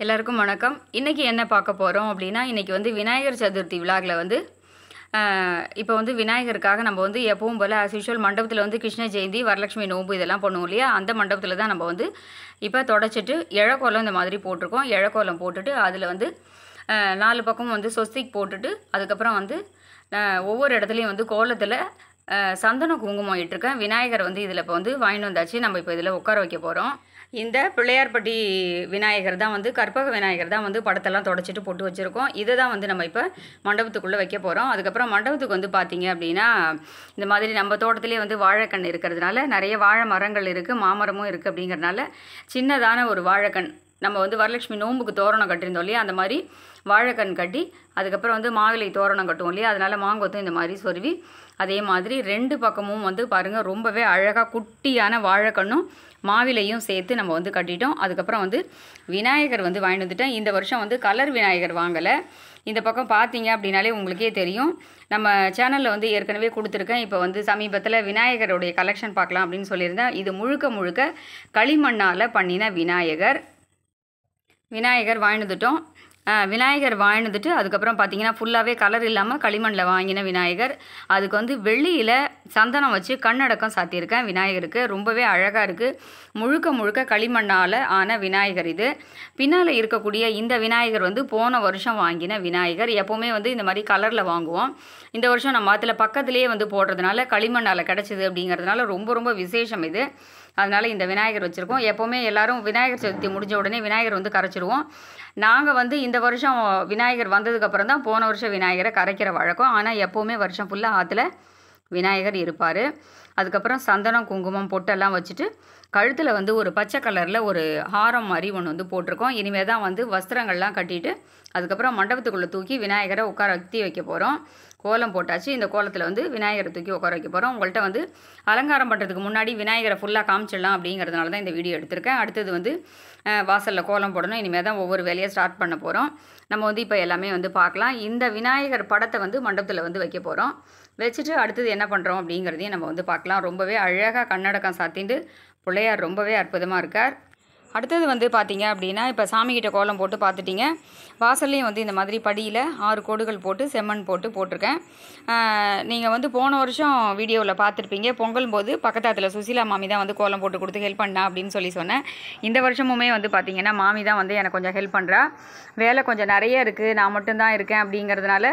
எல்லாருக்கும் வணக்கம். இன்றைக்கி என்ன பார்க்க போகிறோம் அப்படின்னா, இன்றைக்கி வந்து விநாயகர் சதுர்த்தி விழாவில் வந்து இப்போ வந்து விநாயகருக்காக நம்ம வந்து எப்பவும் போல் ஆஸ் யூஷுவல் மண்டபத்தில் வந்து கிருஷ்ண ஜெயந்தி, வரலட்சுமி நோன்பு இதெல்லாம் பண்ணுவோம் இல்லையா? அந்த மண்டபத்தில் தான் நம்ம வந்து இப்போ தொடச்சிட்டு இழக்கோலம் இந்த மாதிரி போட்டிருக்கோம். இழக்கோலம் போட்டுட்டு அதில் வந்து 4 பக்கமும் வந்து சொஸ்திக் போட்டுட்டு அதுக்கப்புறம் வந்து ஒவ்வொரு இடத்துலையும் வந்து கோலத்தில் சந்தனம் குங்குமம் இட்டிருக்கேன். விநாயகர் வந்து இதில் இப்போ வந்து வாங்கிட்டு வந்தாச்சு. நம்ம இப்போ இதில் உட்கார வைக்க போகிறோம். இந்த பிள்ளையார்பட்டி விநாயகர் தான் வந்து கற்பக விநாயகர் தான் வந்து படத்தெல்லாம் தொடச்சிட்டு போட்டு வச்சுருக்கோம். இதை தான் வந்து நம்ம இப்போ மண்டபத்துக்குள்ளே வைக்க போகிறோம். அதுக்கப்புறம் மண்டபத்துக்கு வந்து பார்த்திங்க அப்படின்னா, இந்த மாதிரி நம்ம தோட்டத்திலே வந்து வாழைக்கண் இருக்கிறதுனால நிறைய வாழை மரங்கள் இருக்குது, மாமரமும் இருக்குது. அப்படிங்கிறதுனால சின்னதான ஒரு வாழைக்கண் நம்ம வந்து வரலட்சுமி நோம்புக்கு தோரணம் கட்டியிருந்தோம் இல்லையா? அந்த மாதிரி வாழைக்கண் கட்டி அதுக்கப்புறம் வந்து மாவிலை தோரணம் கட்டுவோம் இல்லையா? அதனால் மாங்கொத்தும் இந்த மாதிரி சொருவி அதே மாதிரி 2 பக்கமும் வந்து பாருங்கள் ரொம்பவே அழகாக குட்டியான வாழைக்கண்ணும் மாவிலையும் சேர்த்து நம்ம வந்து கட்டிட்டோம். அதுக்கப்புறம் வந்து விநாயகர் வந்து வாங்கிட்டு வந்துட்டேன். இந்த வருஷம் வந்து கலர் விநாயகர் வாங்கலை. இந்த பக்கம் பார்த்தீங்க அப்படின்னாலே உங்களுக்கே தெரியும், நம்ம சேனலில் வந்து ஏற்கனவே கொடுத்துருக்கேன். இப்போ வந்து சமீபத்தில் விநாயகருடைய கலெக்ஷன் பார்க்கலாம் அப்படின்னு சொல்லியிருந்தேன். இது முழுக்க களிமண்ணால் பண்ணின விநாயகர் வாங்கிட்டு வந்துட்டோம். விநாயகர் வாங்கினதுட்டு அதுக்கப்புறம் பார்த்திங்கன்னா ஃபுல்லாகவே கலர் இல்லாமல் களிமண்ணில் வாங்கின விநாயகர். அதுக்கு வந்து வெள்ளியில் சந்தனம் வச்சு கண்ணடக்கம் சாத்தியிருக்கேன் விநாயகருக்கு. ரொம்பவே அழகாக இருக்குது. முழுக்க களிமண்ணால் ஆன விநாயகர் இது. பின்னால் இருக்கக்கூடிய இந்த விநாயகர் வந்து போன வருஷம் வாங்கின விநாயகர். எப்போவுமே வந்து இந்த மாதிரி கலரில் வாங்குவோம். இந்த வருஷம் நம்ம அதில் பக்கத்துலேயே வந்து போடுறதுனால களிமண்ணால் கிடச்சிது அப்படிங்கிறதுனால ரொம்ப விசேஷம் இது. அதனால் இந்த விநாயகர் வச்சுருக்கோம். எப்போவுமே எல்லோரும் விநாயகர் சதுர்த்தி முடிஞ்ச உடனே விநாயகர் வந்து கரைச்சிடுவோம். நாங்கள் வந்து இந்த வருஷம் விநாயகர் வந்ததுக்கப்புறம் தான் போன வருஷம் விநாயகரை கரைக்கிற வழக்கம். ஆனால் எப்போவுமே வருஷம் ஃபுல்லாக ஆற்றுல விநாயகர் இருப்பார். அதுக்கப்புறம் சந்தனம் குங்குமம் பொட்டெல்லாம் வச்சுட்டு கழுத்தில் வந்து ஒரு பச்சை கலரில் ஒரு ஹாரம் மாதிரி ஒன்று வந்து போட்டிருக்கோம். இனிமேல் தான் வந்து வஸ்திரங்கள்லாம் கட்டிட்டு அதுக்கப்புறம் மண்டபத்துக்குள்ளே தூக்கி விநாயகரை உட்கார வைக்க போகிறோம். கோலம் போட்டாச்சு. இந்த கோலத்தில் வந்து விநாயகரை தூக்கி உட்கார வைக்க போகிறோம். உங்கள்கிட்ட வந்து அலங்காரம் பண்ணுறதுக்கு முன்னாடி விநாயகரை ஃபுல்லாக காமிச்சிடலாம் அப்படிங்கிறதுனால தான் இந்த வீடியோ எடுத்திருக்கேன். அடுத்தது வந்து வாசலில் கோலம் போடணும். இனிமேல் தான் ஒவ்வொரு வேலையை ஸ்டார்ட் பண்ண போகிறோம். நம்ம வந்து இப்போ எல்லாமே வந்து பார்க்கலாம். இந்த விநாயகர் படத்தை வந்து மண்டபத்தில் வந்து வைக்க போகிறோம். வச்சுட்டு அடுத்தது என்ன பண்ணுறோம் அப்படிங்கிறதையும் நம்ம வந்து பார்க்கலாம். ரொம்பவே அழகாக கண்ணடக்கம் சாத்திட்டு பிள்ளையார் ரொம்பவே அற்புதமாக இருக்கார். அடுத்தது வந்து பார்த்திங்க அப்படின்னா, இப்போ சாமிக்கிட்ட கோலம் போட்டு பார்த்துட்டிங்க. வாசல்லையும் வந்து இந்த மாதிரி படியில் 6 கோடுகள் போட்டு செம்மண் போட்டிருக்கேன். நீங்கள் வந்து போன வருஷம் வீடியோவில் பார்த்துருப்பீங்க. பொங்கல் போது பக்கத்தாத்தில் சுசீலா மாமி தான் வந்து கோலம் போட்டு கொடுத்து ஹெல்ப் பண்ணா அப்படின்னு சொன்னேன். இந்த வருஷமுமே வந்து பார்த்திங்கன்னா மாமி தான் வந்து எனக்கு கொஞ்சம் ஹெல்ப் பண்ணுறா. வேலை கொஞ்சம் நிறைய இருக்குது, நான் மட்டும்தான் இருக்கேன் அப்படிங்கிறதுனால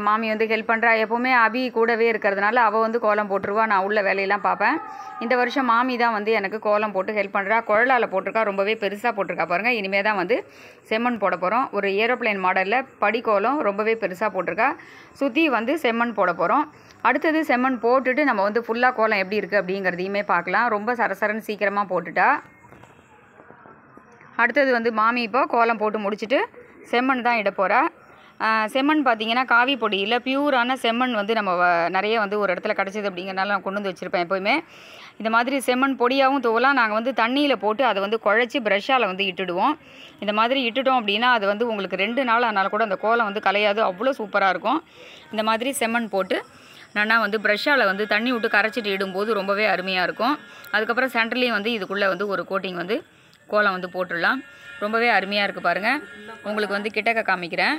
மாமி வந்து ஹெல்ப் பண்ணுறா. எப்போவுமே அபி கூடவே இருக்கிறதுனால அவள் வந்து கோலம் போட்டுருவா, நான் உள்ள வேலையெல்லாம் பார்ப்பேன். இந்த வருஷம் மாமி தான் வந்து எனக்கு கோலம் போட்டு ஹெல்ப் பண்ணுறா. குழலால் போட்டிருக்கா, ரொம்பவே பெருசாக போட்டிருக்கா பாருங்கள். இனிமேல் தான் வந்து செம்மண் போட போகிறோம். ஒரு ஏரோப்ளைன் மாடலில் படிக்கோலம் ரொம்பவே பெருசாக போட்டிருக்கா. சுற்றி வந்து செம்மண் போட போகிறோம். அடுத்தது செம்மண் போட்டுட்டு நம்ம வந்து ஃபுல்லாக கோலம் எப்படி இருக்குது அப்படிங்கிறதையுமே பார்க்கலாம். ரொம்ப சரசரன்னு சீக்கிரமாக போட்டுட்டா. அடுத்தது வந்து மாமி இப்போ கோலம் போட்டு முடிச்சுட்டு செம்மண் தான் இட போகிறா. செம்மண் பார்த்திங்கன்னா காவி பொடியில் பியூரான செம்மண் வந்து நம்ம நிறைய வந்து ஒரு இடத்துல கிடச்சிது அப்படிங்கிறனால நான் கொண்டு வந்து வச்சுருப்பேன். எப்போயுமே இந்த மாதிரி செம்மண் பொடியாகவும் தூவலாம். நாங்கள் வந்து தண்ணியில் போட்டு அதை வந்து குழச்சி ப்ரஷ்ஷால் வந்து இட்டுடுவோம். இந்த மாதிரி இட்டுட்டோம் அப்படின்னா அது வந்து உங்களுக்கு 2 நாள் ஆனாலும் கூட அந்த கோலம் வந்து கலையாது, அவ்வளோ சூப்பராக இருக்கும். இந்த மாதிரி செம்மண் போட்டு நான் வந்து ப்ரஷ்ஷால் வந்து தண்ணி விட்டு கரைச்சிட்டு இடும்போது ரொம்பவே அருமையாக இருக்கும். அதுக்கப்புறம் சென்டர்லேயும் வந்து இதுக்குள்ளே வந்து ஒரு கோட்டிங் வந்து கோலம் வந்து போட்டுடலாம். ரொம்பவே அருமையாக இருக்குது பாருங்கள். உங்களுக்கு வந்து கிட்டக்க காமிக்கிறேன்.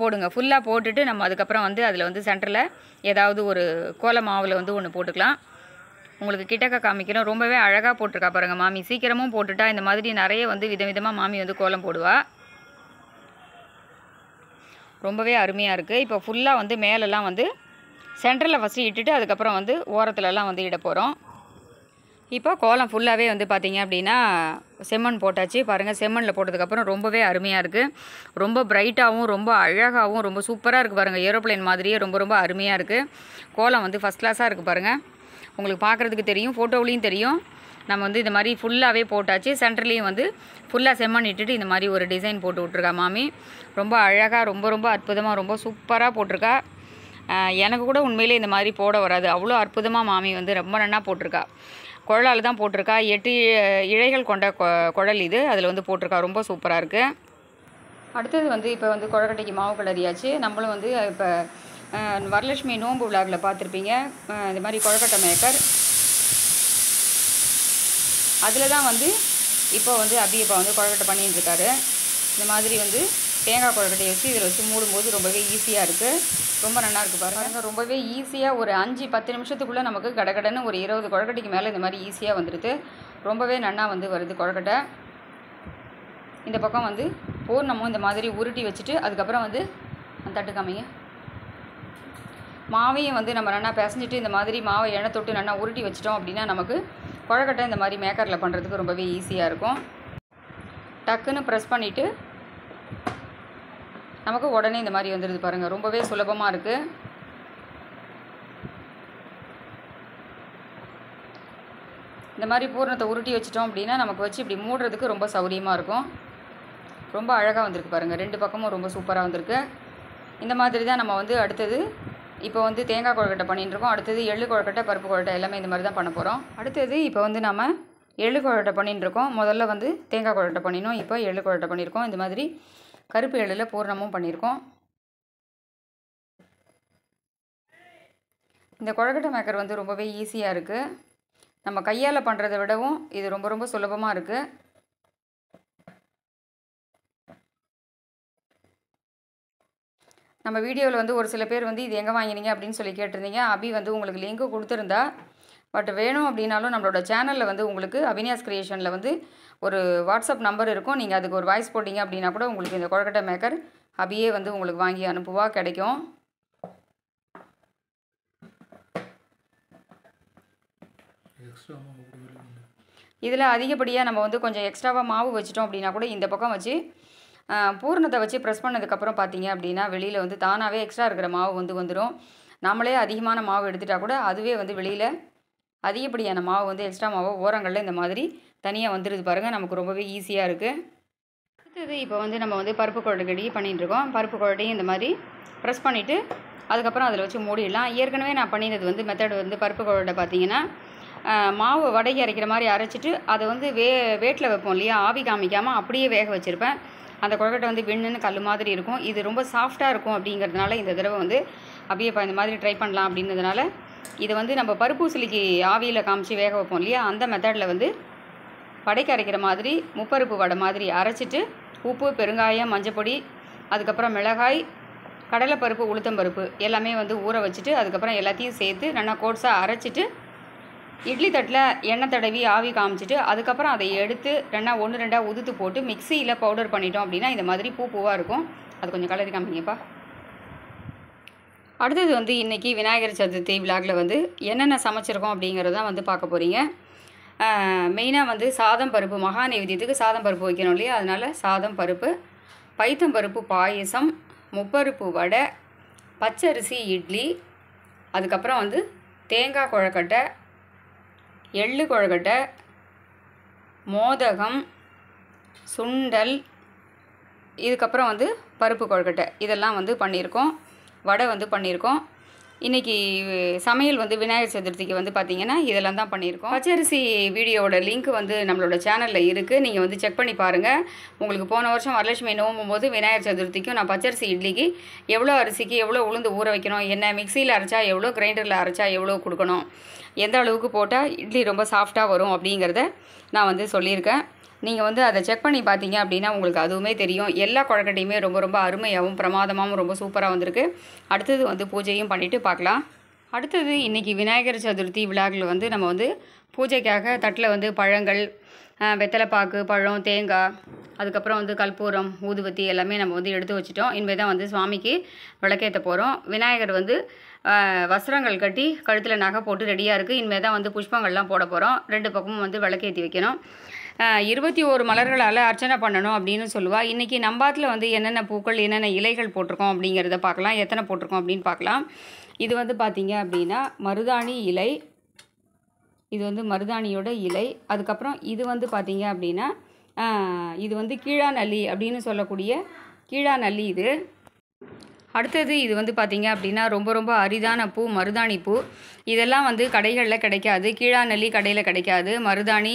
போடுங்க. ஃபுல்லாக போட்டுட்டு நம்ம அதுக்கப்புறம் வந்து அதில் வந்து சென்டரில் ஏதாவது ஒரு கோல மாவில் வந்து ஒன்று போட்டுக்கலாம். உங்களுக்கு கிட்டக்க காமிக்கிறோம். ரொம்பவே அழகாக போட்டிருக்கா பாருங்கள் மாமி. சீக்கிரமும் போட்டுட்டா. இந்த மாதிரி நிறைய வந்து விதவிதமாக மாமி வந்து கோலம் போடுவா. ரொம்பவே அருமையாக இருக்குது. இப்போ ஃபுல்லாக வந்து மேலெல்லாம் வந்து சென்டரில் ஃபஸ்ட்டு இட்டுட்டு அதுக்கப்புறம் வந்து ஓரத்துலலாம் வந்து இட போகிறோம். இப்போ கோலம் ஃபுல்லாகவே வந்து பார்த்திங்க அப்படின்னா செம்மண் போட்டாச்சு பாருங்கள். செம்மண்ணில் போட்டதுக்கப்புறம் ரொம்பவே அருமையாக இருக்குது. ரொம்ப பிரைட்டாகவும் ரொம்ப அழகாகவும் ரொம்ப சூப்பராக இருக்குது பாருங்கள். ஏரோப்ளைன் மாதிரியே ரொம்ப அருமையாக இருக்குது. கோலம் வந்து ஃபஸ்ட் கிளாஸாக இருக்குது பாருங்கள். உங்களுக்கு பார்க்குறதுக்கு தெரியும், ஃபோட்டோவிலையும் தெரியும். நம்ம வந்து இந்த மாதிரி ஃபுல்லாகவே போட்டாச்சு. சென்டர்லேயும் வந்து ஃபுல்லாக செம்மண் இட்டுட்டு இந்த மாதிரி ஒரு டிசைன் போட்டு விட்ருக்கா மாமி. ரொம்ப அழகாக ரொம்ப அற்புதமாக ரொம்ப சூப்பராக போட்டிருக்கா. எனக்கு கூட உண்மையிலே இந்த மாதிரி போட வராது, அவ்வளோ அற்புதமாக மாமி வந்து ரொம்ப நன்னா போட்டிருக்கா. குழலால் தான் போட்டிருக்கா. 8 இழைகள் கொண்ட குழல் இது. அதில் வந்து போட்டிருக்கா. ரொம்ப சூப்பராக இருக்குது. அடுத்தது வந்து இப்போ வந்து கொழக்கட்டைக்கு மாவு கிளறியாச்சு. நம்மளும் வந்து இப்போ வரலட்சுமி நோன்பு விழாவில் பார்த்துருப்பீங்க. இந்த மாதிரி கொழக்கட்டை மேக்கர் அதில் தான் வந்து இப்போ வந்து அபி இப்போ வந்து கொழுக்கட்டை பண்ணிட்டு இருக்காரு. இந்த மாதிரி வந்து தேங்காய் கொழுக்கட்டையை வச்சு இதில் வச்சு மூடும்போது ரொம்பவே ஈஸியாக இருக்குது. ரொம்ப நல்லா இருக்குது பாருங்கள். ரொம்பவே ஈஸியாக ஒரு 5-10 நிமிஷத்துக்குள்ளே நமக்கு கடகடன்னு ஒரு 20 கொழுக்கட்டைக்கு மேலே இந்த மாதிரி ஈஸியாக வந்துடுது. ரொம்பவே நல்லா வந்து வருது கொழுக்கட்டை. இந்த பக்கம் வந்து பூர்ணமும் இந்த மாதிரி உருட்டி வச்சுட்டு அதுக்கப்புறம் வந்து தட்டு காமிங்க. மாவையும் வந்து நம்ம நல்லா பிசைஞ்சிட்டு இந்த மாதிரி மாவை எண்ணெய் தொட்டு நல்லா உருட்டி வச்சிட்டோம் அப்படின்னா நமக்கு கொழுக்கட்டை இந்த மாதிரி மேக்கரில் பண்ணுறதுக்கு ரொம்பவே ஈஸியாக இருக்கும். டக்குன்னு ப்ரெஸ் பண்ணிவிட்டு நமக்கு உடனே இந்த மாதிரி வந்துடுது பாருங்கள். ரொம்பவே சுலபமாக இருக்குது. இந்த மாதிரி பூரணத்தை உருட்டி வச்சிட்டோம் அப்படின்னா நமக்கு வச்சு இப்படி மூடுறதுக்கு ரொம்ப சௌரியமாக இருக்கும். ரொம்ப அழகாக வந்திருக்கு பாருங்கள். 2 பக்கமும் ரொம்ப சூப்பராக வந்திருக்கு. இந்த மாதிரி தான் நம்ம வந்து அடுத்தது இப்போ வந்து தேங்காய் கொழுக்கட்டை பண்ணிட்டு இருக்கோம். அடுத்தது எள்ளு கொழுக்கட்டை, பருப்பு கொழுக்கட்டை எல்லாமே இந்த மாதிரி தான் பண்ண போகிறோம். அடுத்தது இப்போ வந்து நம்ம எள்ளு கொழுக்கட்டை பண்ணிட்டு இருக்கோம். முதல்ல வந்து தேங்காய் கொழுக்கட்டை பண்ணினோம். இப்போ எள்ளு கொழுக்கட்டை பண்ணியிருக்கோம். இந்த மாதிரி கருப்பு எள்ளில் பூரணமும் பண்ணியிருக்கோம். இந்த கொழுக்கட்டை மேக்கர் வந்து ரொம்பவே ஈஸியாக இருக்குது. நம்ம கையால் பண்ணுறதை விடவும் இது ரொம்ப ரொம்ப சுலபமாக இருக்குது. நம்ம வீடியோவில் வந்து ஒரு சில பேர் வந்து இது எங்கே வாங்கினீங்க அப்படின்னு சொல்லி கேட்டிருந்தீங்க. அபி வந்து உங்களுக்கு லிங்க்கு கொடுத்துருந்தா. பட் வேணும் அப்படின்னாலும் நம்மளோட சேனலில் வந்து உங்களுக்கு அபினியாஸ் கிரியேஷனில் வந்து ஒரு வாட்ஸ்அப் நம்பர் இருக்கும். நீங்கள் அதுக்கு ஒரு வாய்ஸ் போட்டிங்க அப்படின்னா கூட உங்களுக்கு இந்த கொழுக்கட்டை மேக்கர் அபியே வந்து உங்களுக்கு வாங்கி அனுப்புவா, கிடைக்கும். இதில் அதிகப்படியாக நம்ம வந்து கொஞ்சம் எக்ஸ்ட்ராவாக மாவு வச்சிட்டோம் அப்படின்னா கூட இந்த பக்கம் வச்சு பூரணத்தை வச்சு ப்ரெஸ் பண்ணதுக்கப்புறம் பார்த்தீங்க அப்படின்னா வெளியில் வந்து தானாகவே எக்ஸ்ட்ரா இருக்கிற மாவு வந்து வந்துடும். நம்மளே அதிகமான மாவு எடுத்துகிட்டா கூட அதுவே வந்து வெளியில் அதிகப்படியான மாவு வந்து எக்ஸ்ட்ரா மாவு ஓரங்களில் இந்த மாதிரி தனியாக வந்துடுது பாருங்கள். நமக்கு ரொம்பவே ஈஸியாக இருக்குது. அடுத்தது இப்போ வந்து நம்ம வந்து பருப்பு கொழுக்கட்டை பண்ணிகிட்ருக்கோம். பருப்பு கொழுக்கட்டையும் இந்த மாதிரி ப்ரெஸ் பண்ணிவிட்டு அதுக்கப்புறம் அதில் வச்சு மூடிடலாம். ஏற்கனவே நான் பண்ணினது வந்து மெத்தட் வந்து பருப்பு கொழுக்கட்டை பார்த்தீங்கன்னா மாவு வடைக்கு அரைக்கிற மாதிரி அரைச்சிட்டு அதை வந்து வேட்டில் வைப்போம் இல்லையா, ஆவி காமிக்காமல் அப்படியே வேக வச்சுருப்பேன். அந்த கொழுக்கட்டை வந்து வெண்ணுன்னு கல் மாதிரி இருக்கும். இது ரொம்ப சாஃப்டாக இருக்கும் அப்படிங்கிறதுனால இந்த தடவை வந்து அப்படியே இப்போ இந்த மாதிரி ட்ரை பண்ணலாம் அப்படின்றதுனால இதை வந்து நம்ம பருப்பூசலிக்கு ஆவியில் காமிச்சு வேக வைப்போம் இல்லையா, அந்த மெத்தடில் வந்து வடைக்கு அரைக்கிற மாதிரி முப்பருப்பு வடை மாதிரி அரைச்சிட்டு உப்பு, பெருங்காயம், மஞ்சப்பொடி, அதுக்கப்புறம் மிளகாய், கடலைப்பருப்பு, உளுத்தம்பருப்பு எல்லாமே வந்து ஊற வச்சுட்டு அதுக்கப்புறம் எல்லாத்தையும் சேர்த்து நல்லா கோட்ஸாக அரைச்சிட்டு இட்லி தட்டில் எண்ணெய் தடவி ஆவி காமிச்சிட்டு அதுக்கப்புறம் அதை எடுத்து 1-2 உதுத்து போட்டு மிக்சியில் பவுடர் பண்ணிட்டோம் அப்படின்னா இந்த மாதிரி பூவாக இருக்கும். அது கொஞ்சம் கலரி காமிங்கப்பா. அடுத்தது வந்து இன்றைக்கி விநாயகர் சதுர்த்தி விழாவில் வந்து என்னென்ன சமைச்சிருக்கோம் அப்படிங்கிறதான் வந்து பார்க்க போகிறீங்க. மெயினாக வந்து சாதம் பருப்பு, மகா நைவேத்தியத்துக்கு சாதம் பருப்பு வைக்கணும் இல்லையா, அதனால் சாதம் பருப்பு, பைத்தம்பருப்பு பாயசம், முப்பருப்பு வடை, பச்சரிசி இட்லி, அதுக்கப்புறம் வந்து தேங்காய் கொழுக்கட்டை, எள்ளு கொழுக்கட்டை, மோதகம், சுண்டல், இதுக்கப்புறம் வந்து பருப்பு கொழுக்கட்டை இதெல்லாம் வந்து பண்ணியிருக்கோம். வடை வந்து பண்ணியிருக்கோம். இன்றைக்கி சமையல் வந்து விநாயகர் சதுர்த்திக்கு வந்து பார்த்திங்கன்னா இதெல்லாம் தான் பண்ணியிருக்கோம். பச்சரிசி வீடியோவோட லிங்க் வந்து நம்மளோட சேனலில் இருக்குது. நீங்கள் வந்து செக் பண்ணி பாருங்கள். உங்களுக்கு போன வருஷம் வரலட்சுமி நோம்பும் போது விநாயகர் சதுர்த்திக்கும் நான் பச்சரிசி இட்லிக்கு எவ்வளோ அரிசிக்கு எவ்வளோ உளுந்து ஊற வைக்கணும், என்ன மிக்சியில் அரைச்சா எவ்வளோ, கிரைண்டரில் அரைச்சா எவ்வளோ கொடுக்கணும், எந்த அளவுக்கு போட்டால் இட்லி ரொம்ப சாஃப்டாக வரும் அப்படிங்கிறத நான் வந்து சொல்லியிருக்கேன். நீங்கள் வந்து அதை செக் பண்ணி பார்த்தீங்க அப்படின்னா உங்களுக்கு அதுவுமே தெரியும். எல்லா கொழுக்கட்டையுமே ரொம்ப ரொம்ப அருமையாகவும் பிரமாதமாகவும் ரொம்ப சூப்பராக வந்திருக்கு. அடுத்தது வந்து பூஜையும் பண்ணிவிட்டு பார்க்கலாம். அடுத்தது இன்றைக்கி விநாயகர் சதுர்த்தி விழாவில் வந்து நம்ம வந்து பூஜைக்காக தட்டில் வந்து பழங்கள், வெத்தலைப்பாக்கு, பழம், தேங்காய், அதுக்கப்புறம் வந்து கற்பூரம், ஊதுபத்தி எல்லாமே நம்ம வந்து எடுத்து வச்சுட்டோம். இனிமேல் தான் வந்து சுவாமிக்கு விளக்கேற்ற போகிறோம். விநாயகர் வந்து வஸ்திரங்கள் கட்டி கழுத்தில் நகை போட்டு ரெடியாக இருக்குது. இனிமேல் தான் வந்து புஷ்பங்கள்லாம் போட போகிறோம். 2 பக்கமும் வந்து விளக்கேற்றி வைக்கணும். 21 மலர்களால் அர்ச்சனை பண்ணணும் அப்படின்னு சொல்லுவாள். இன்றைக்கி நம்பாத்தில் வந்து என்னென்ன பூக்கள், என்னென்ன இலைகள் போட்டிருக்கோம் அப்படிங்கிறத பார்க்கலாம். எத்தனை போட்டிருக்கோம் அப்படின்னு பார்க்கலாம். இது வந்து பார்த்திங்க அப்படின்னா மருதாணி இலை, இது வந்து மருதாணியோட இலை. அதுக்கப்புறம் இது வந்து பார்த்திங்க அப்படின்னா இது வந்து கீழா நல்லி அப்படின்னு சொல்லக்கூடிய கீழா நல்லி இது. அடுத்தது இது வந்து பார்த்திங்க அப்படின்னா ரொம்ப ரொம்ப அரிதான பூ, மருதாணி பூ. இதெல்லாம் வந்து கடைகளில் கிடைக்காது. கீழா நல்லி கடையில் கிடைக்காது. மருதாணி,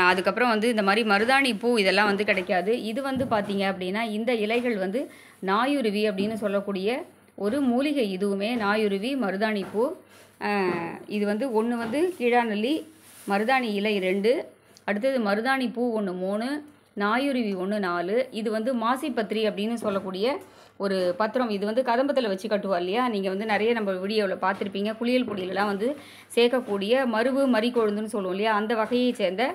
அதுக்கப்புறம் வந்து இந்த மாதிரி மருதாணி பூ இதெல்லாம் வந்து கிடைக்காது. இது வந்து பார்த்திங்க அப்படின்னா இந்த இலைகள் வந்து நாயுருவி அப்படின்னு சொல்லக்கூடிய ஒரு மூலிகை. இதுவுமே நாயுருவி, மருதாணி பூ. இது வந்து ஒன்று வந்து கீழா நல்லி, மருதாணி இலை 2, அடுத்தது மருதாணி பூ ஒன்று 3, நாயுருவி ஒன்று 4. இது வந்து மாசிப்பத்திரி அப்படின்னு சொல்லக்கூடிய ஒரு பத்திரம். இது வந்து கதம்பத்தில் வச்சு கட்டுவா இல்லையா, நீங்கள் வந்து நிறைய நம்ம வீடியோவில் பார்த்துருப்பீங்க. குளியல் பொடியிலலாம் வந்து சேர்க்கக்கூடிய மருவு மறிக்கொழுந்துன்னு சொல்லுவோம் இல்லையா, அந்த வகையை சேர்ந்த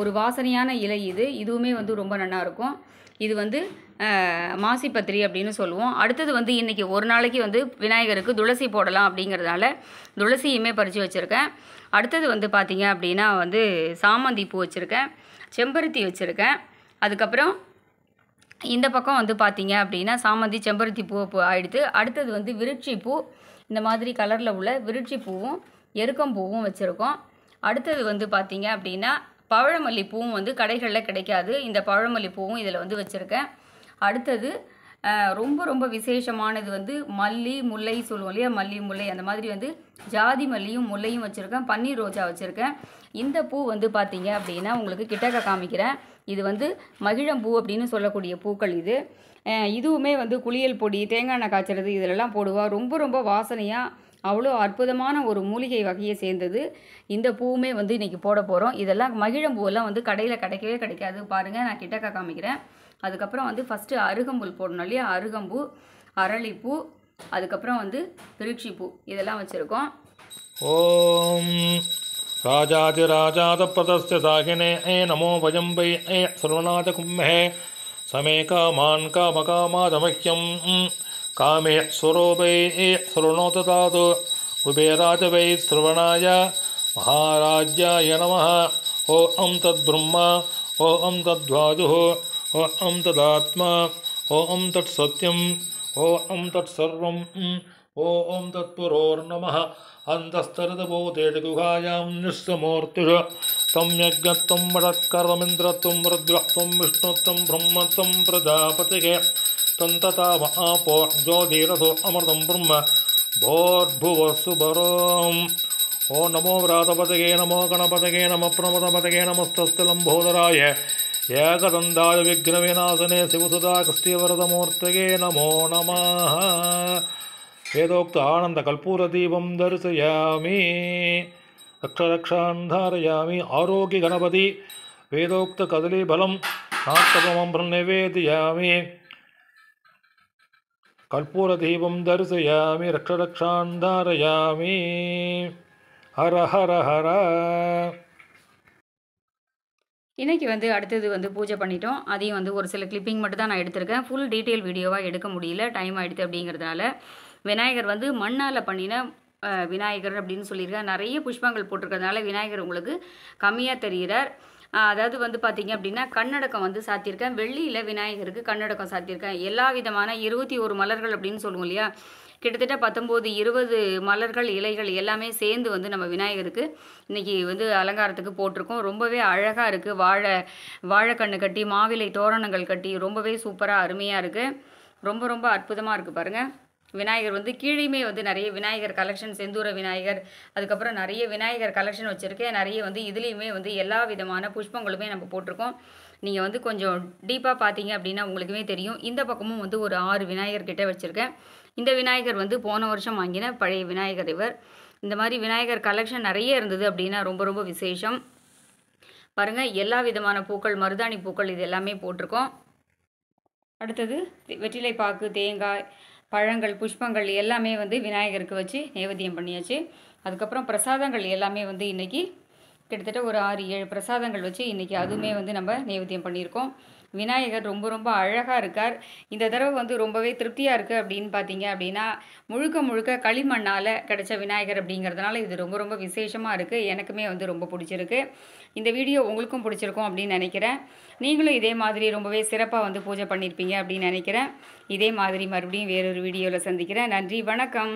ஒரு வாசனையான இலை இது. இதுவுமே வந்து ரொம்ப நல்லாயிருக்கும். இது வந்து மாசிப்பத்திரி அப்படின்னு சொல்லுவோம். அடுத்தது வந்து இன்றைக்கி ஒரு நாளைக்கு வந்து விநாயகருக்கு துளசி போடலாம் அப்படிங்கிறதுனால துளசியுமே பறித்து வச்சுருக்கேன். அடுத்தது வந்து பார்த்திங்க அப்படின்னா வந்து சாமந்தி பூ வச்சுருக்கேன், செம்பருத்தி வச்சுருக்கேன். அதுக்கப்புறம் இந்த பக்கம் வந்து பார்த்திங்க அப்படின்னா சாமந்தி செம்பருத்தி பூ ஆகிடுது. அடுத்தது வந்து விருட்சி பூ, இந்த மாதிரி கலரில் உள்ள விருட்சி பூவும் எருக்கம்பூவும் வச்சுருக்கோம். அடுத்தது வந்து பார்த்திங்க அப்படின்னா பவழமல்லி பூவும் வந்து கடைகளில் கிடைக்காது, இந்த பவழமல்லி பூவும் இதில் வந்து வச்சுருக்கேன். அடுத்தது ரொம்ப ரொம்ப விசேஷமானது வந்து மல்லி முல்லை சொல்லுவோம் இல்லையா, மல்லி முல்லை அந்த மாதிரி வந்து ஜாதி மல்லியும் முல்லையும் வச்சுருக்கேன், பன்னீர் ரோஜா வச்சுருக்கேன். இந்த பூ வந்து பார்த்திங்க அப்படின்னா உங்களுக்கு கிட்டக்க காமிக்கிறேன். இது வந்து மகிழம்பூ அப்படின்னு சொல்லக்கூடிய பூக்கள் இது. இதுவுமே வந்து குளியல் பொடி, தேங்காய் எண்ணெய் காய்ச்சறது இதிலெல்லாம் போடுவா. ரொம்ப ரொம்ப வாசனையாக அவ்வளோ அற்புதமான ஒரு மூலிகை வகையை சேர்ந்தது. இந்த பூவுமே வந்து இன்றைக்கி போட போகிறோம். இதெல்லாம் மகிழம்பூவெல்லாம் வந்து கடையில் கிடைக்கவே கிடைக்காது. பாருங்கள், நான் கிட்டக்க காமிக்கிறேன். அதுக்கப்புறம் வந்து ஃபஸ்ட்டு அருகம்புல் போடணும் இல்லையா, அருகம்பூ, அரளிப்பூ, அதுக்கப்புறம் வந்து விருட்சி பூ இதெல்லாம் வச்சுருக்கோம். ஓம் ராஜாதிராஜாத பிரதஸ்ய சாகினே நமோ வயம் வை சர்வநாத கும்மே சமே காமான் காமகாமாதமஹ்யம் காமே ஸ்வரூபை சர்வணோத தாது குபேராஜ வை ஸ்ரவணாய மகாராஜ்யாய நமः. ஓம் தத் பிரம்மா, ஓம் தத்வாஜு, ஓம் ததாத்மா, ஓம் தத் சத்யம், ஓம் தத் சர்வம், ஓம் தத்புரோர்நமः. அந்தஸ்தரதபூதேஷு குஹாயாம் நிஸ்ஸமூர்த்திஷு தம் யஜ்ஞத்வம் வடக்கரமிந்திரத்வம் ருத்ரத்வம் விஷ்ணுத்வம் பிரம்மத்வம் பிரஜாபதிகே தந்ததாம ஆபோ ஜோதிரசோ அமிர்தம் பிரம்ம போர்புவசு பரோம். ஓ நமோ விராதபதகே, நமோ கணபதகே, நம பிரமதபதகே, நமஸ்தஸ்தலம்போதராய ஏகதந்தாய விக்னவிநாசனே சிவசுதா கிருஷ்டிவரதமூர்த்தகே நமோ நமः. வேதோக்த ஆனந்த கல்பூரதீபம் தரிசயாமி, ரக்ஷரக்ஷான் தாரயாமி. ஆரோக்கிய கணபதி வேதோக்த கதலீபலம் நாட்டபமம் நிவேதயாமி. கல்பூரதீபம் தரிசயாமி, ரக்ஷரக்ஷான் தாரயாமி. ஹர ஹர ஹர. இன்றைக்கி வந்து அடுத்தது வந்து பூஜை பண்ணிட்டோம். அதையும் வந்து ஒரு சில கிளிப்பிங் மட்டும் தான் நான் எடுத்திருக்கேன். ஃபுல் டீட்டெயில் வீடியோவாக எடுக்க முடியல, டைம் ஆகிடுது அப்படிங்கிறதுனால. விநாயகர் வந்து மண்ணால் பண்ணின விநாயகர் அப்படின்னு சொல்லியிருக்கேன். நிறைய புஷ்பங்கள் போட்டிருக்கிறதுனால விநாயகர் உங்களுக்கு கம்மியாக தெரிகிறார். அதாவது வந்து பார்த்திங்க அப்படின்னா கண்ணடக்கம் வந்து சாத்தியிருக்கேன். வெள்ளியில் விநாயகருக்கு கண்ணடக்கம் சாத்தியிருக்கேன். எல்லா விதமான 21 மலர்கள் அப்படின்னு சொல்லுவோம் இல்லையா, கிட்டத்தட்ட 19 20 மலர்கள் இலைகள் எல்லாமே சேர்ந்து வந்து நம்ம விநாயகருக்கு இன்றைக்கி வந்து அலங்காரத்துக்கு போட்டிருக்கோம். ரொம்பவே அழகாக இருக்குது. வாழைக்கன்று கட்டி மாவிலை தோரணங்கள் கட்டி ரொம்பவே சூப்பராக அருமையாக இருக்குது. ரொம்ப ரொம்ப அற்புதமாக இருக்குது பாருங்கள். விநாயகர் வந்து கீழேயுமே வந்து நிறைய விநாயகர் கலெக்ஷன், செந்தூர விநாயகர், அதுக்கப்புறம் நிறைய விநாயகர் கலெக்ஷன் வச்சுருக்கேன். நிறைய வந்து இதுலேயுமே வந்து எல்லா விதமான புஷ்பங்களுமே நம்ம போட்டிருக்கோம். நீங்கள் வந்து கொஞ்சம் டீப்பாக பார்த்தீங்க அப்படின்னா உங்களுக்குமே தெரியும். இந்த பக்கமும் வந்து ஒரு 6 விநாயகர் கிட்டே வச்சுருக்கேன். இந்த விநாயகர் வந்து போன வருஷம் வாங்கின பழைய விநாயகர் இவர். இந்த மாதிரி விநாயகர் கலெக்ஷன் நிறைய இருந்தது அப்படின்னா ரொம்ப ரொம்ப விசேஷம். பாருங்கள், எல்லா விதமான பூக்கள், மருதாணி பூக்கள் இது எல்லாமே போட்டிருக்கோம். அடுத்தது வெற்றிலை பாக்கு, தேங்காய், பழங்கள், புஷ்பங்கள் எல்லாமே வந்து விநாயகருக்கு வச்சு நைவேத்தியம் பண்ணியாச்சு. அதுக்கப்புறம் பிரசாதங்கள் எல்லாமே வந்து இன்றைக்கி கிட்டத்தட்ட ஒரு 6-7 பிரசாதங்கள் வச்சு இன்றைக்கி அதுவுமே வந்து நம்ம நைவேத்தியம் பண்ணியிருக்கோம். விநாயகர் ரொம்ப ரொம்ப அழகாக இருக்கார். இந்த தடவை வந்து ரொம்பவே திருப்தியாக இருக்குது அப்படின்னு பார்த்தீங்க அப்படின்னா முழுக்க முழுக்க களிமண்ணால் கிடைச்ச விநாயகர் அப்படிங்கிறதுனால இது ரொம்ப ரொம்ப விசேஷமாக இருக்குது. எனக்குமே வந்து ரொம்ப பிடிச்சிருக்கு. இந்த வீடியோ உங்களுக்கும் பிடிச்சிருக்கும் அப்படின்னு நினைக்கிறேன். நீங்களும் இதே மாதிரி ரொம்பவே சிறப்பாக வந்து பூஜை பண்ணியிருப்பீங்க அப்படின்னு நினைக்கிறேன். இதே மாதிரி மறுபடியும் வேறொரு வீடியோவில் சந்திக்கிறேன். நன்றி, வணக்கம்.